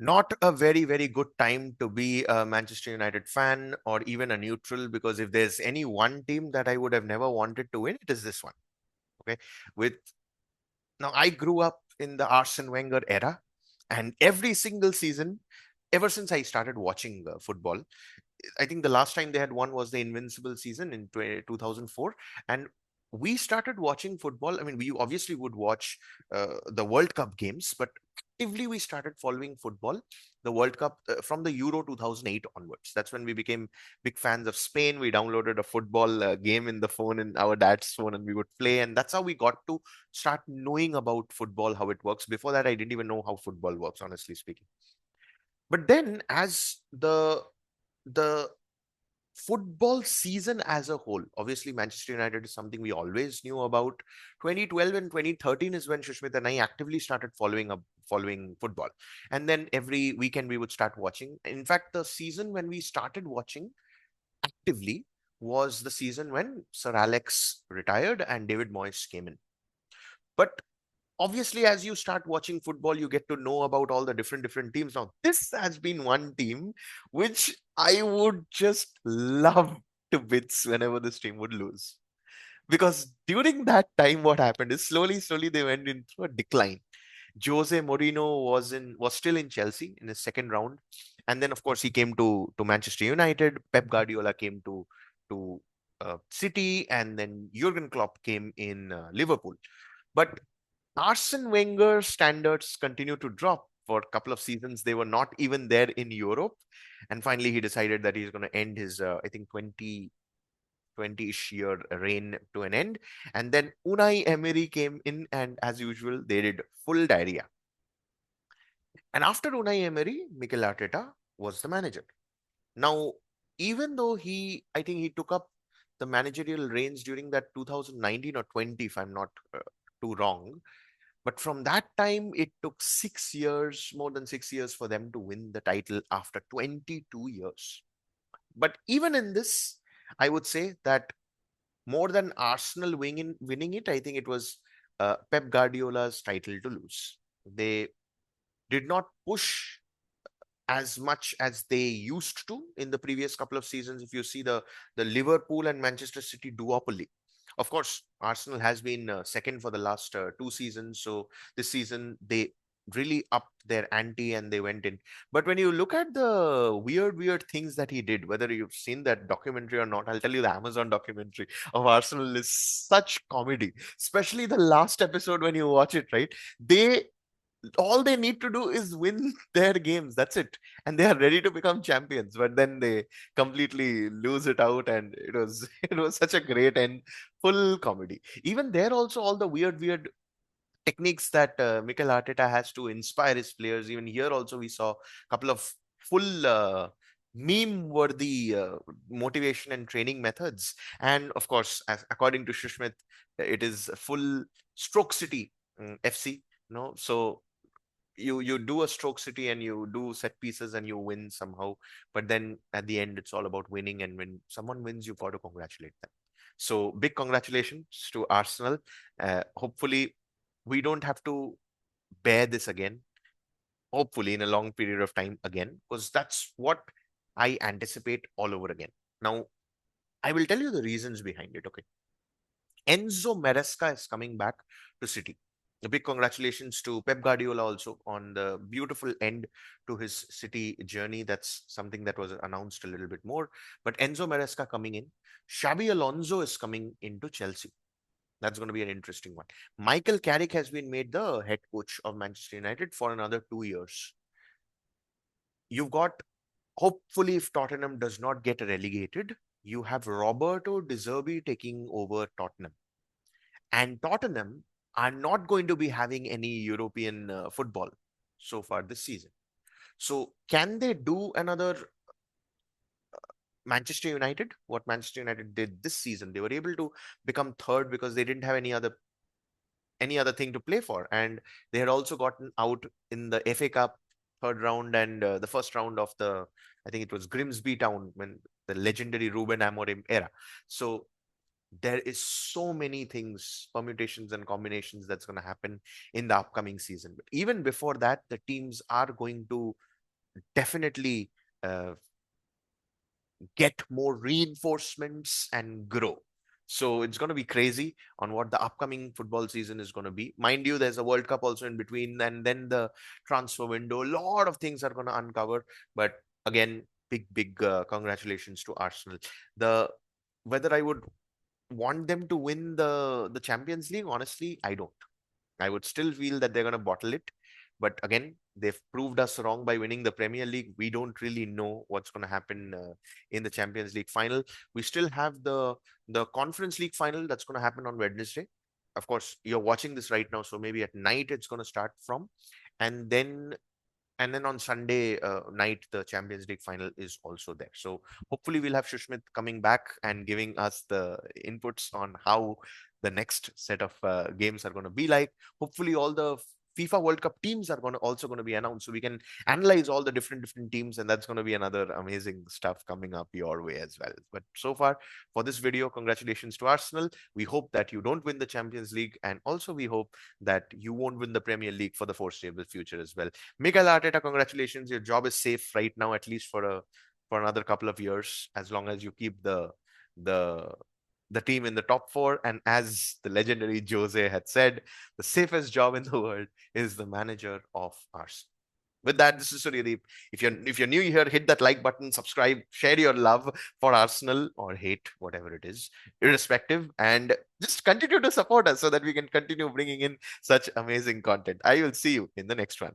Not a very, very good time to be a Manchester United fan or even a neutral, because if there's any one team that I would have never wanted to win, it is this one. Okay. With Now, I grew up in the Arsene Wenger era, and every single season, ever since I started watching football, I think the last time they had won was the Invincible season in 2004. And we started watching football. I mean, we obviously would watch the World Cup games, but actively we started following football, the World Cup, from the Euro 2008 onwards. That's when we became big fans of Spain. We downloaded a football game in the phone, in our dad's phone, and we would play. And that's how we got to start knowing about football, how it works. Before that, I didn't even know how football works, honestly speaking. But then, as the football season as a whole, obviously Manchester United is something we always knew about. 2012 and 2013 is when Shushmit and I actively started following football, and then every weekend we would start watching. In fact, the season when we started watching actively was the season when Sir Alex retired and David Moyes came in. But obviously, as you start watching football, you get to know about all the different teams. Now this has been one team which I would just love to bits whenever this team would lose, because during that time what happened is slowly they went into a decline. Jose Mourinho was still in Chelsea in his second round, and then of course he came to Manchester United. Pep Guardiola came to City, and then Jurgen Klopp came in Liverpool. But Arsene Wenger's standards continued to drop. For a couple of seasons, they were not even there in Europe. And finally, he decided that he's going to end his, I think, 20-ish year reign to an end. And then Unai Emery came in, and as usual, they did full diarrhea. And after Unai Emery, Mikel Arteta was the manager. Now, even though I think he took up the managerial reins during that 2019 or 20, if I'm not too wrong. But from that time, it took 6 years, more than 6 years, for them to win the title after 22 years. But even in this, I would say that more than Arsenal winning it, I think it was Pep Guardiola's title to lose. They did not push as much as they used to in the previous couple of seasons. If you see the Liverpool and Manchester City duopoly, of course Arsenal has been second for the last 2 seasons, so this season they really upped their ante and they went in. But when you look at the weird things that he did, whether you've seen that documentary or not, I'll tell you the Amazon documentary of Arsenal is such comedy, especially the last episode. When you watch it, right, they all they need to do is win their games. That's it. And they are ready to become champions. But then they completely lose it out. And it was it was such a great and full comedy. Even there also all the weird techniques that Mikel Arteta has to inspire his players. Even here also we saw a couple of full meme worthy motivation and training methods. And of course, according to Shushmit, it is full stroke city, FC. So you do a stroke city and you do set pieces and you win somehow, but then at the end it's all about winning, and when someone wins you've got to congratulate them. So big congratulations to Arsenal. Hopefully we don't have to bear this again, hopefully in a long period of time again, because that's what I anticipate all over again. Now I will tell you the reasons behind it. Okay, Enzo Maresca is coming back to City. A big congratulations to Pep Guardiola also on the beautiful end to his City journey. That's something that was announced a little bit more. But Enzo Maresca coming in. Xabi Alonso is coming into Chelsea. That's going to be an interesting one. Michael Carrick has been made the head coach of Manchester United for another 2 years. You've got, hopefully, if Tottenham does not get relegated, you have Roberto De Zerbi taking over Tottenham. And Tottenham are not going to be having any European football so far this season. So, can they do another Manchester United? What Manchester United did this season, they were able to become third because they didn't have any other thing to play for, and they had also gotten out in the FA Cup third round and the first round of the, I think it was Grimsby Town, when the legendary Ruben Amorim era. So there is so many things, permutations and combinations that's going to happen in the upcoming season. But even before that, the teams are going to definitely uh, get more reinforcements and grow. So it's going to be crazy on what the upcoming football season is going to be. Mind you, there's a World Cup also in between, and then the transfer window. A lot of things are going to uncover. But again, big congratulations to Arsenal. The Whether I would want them to win the Champions League, honestly, I don't. I would still feel that they're going to bottle it. But again, they've proved us wrong by winning the Premier League. We don't really know what's going to happen in the Champions League final. We still have the Conference League final that's going to happen on Wednesday. Of course, you're watching this right now, so maybe at night it's going to start from, and then on Sunday night, the Champions League final is also there. So hopefully we'll have Shushmit coming back and giving us the inputs on how the next set of games are going to be like. Hopefully all the FIFA World Cup teams are going to be announced, so we can analyze all the different teams, and that's going to be another amazing stuff coming up your way as well. But so far for this video, congratulations to Arsenal. We hope that you don't win the Champions League, and also we hope that you won't win the Premier League for the foreseeable future as well. Miguel Arteta, congratulations. Your job is safe right now, at least for another couple of years, as long as you keep the the team in the top four. And as the legendary Jose had said, the safest job in the world is the manager of Arsenal. With that, this is Suryadeep. If you're new here, hit that like button, subscribe, share your love for Arsenal or hate, whatever it is, irrespective, and just continue to support us so that we can continue bringing in such amazing content. I will see you in the next one.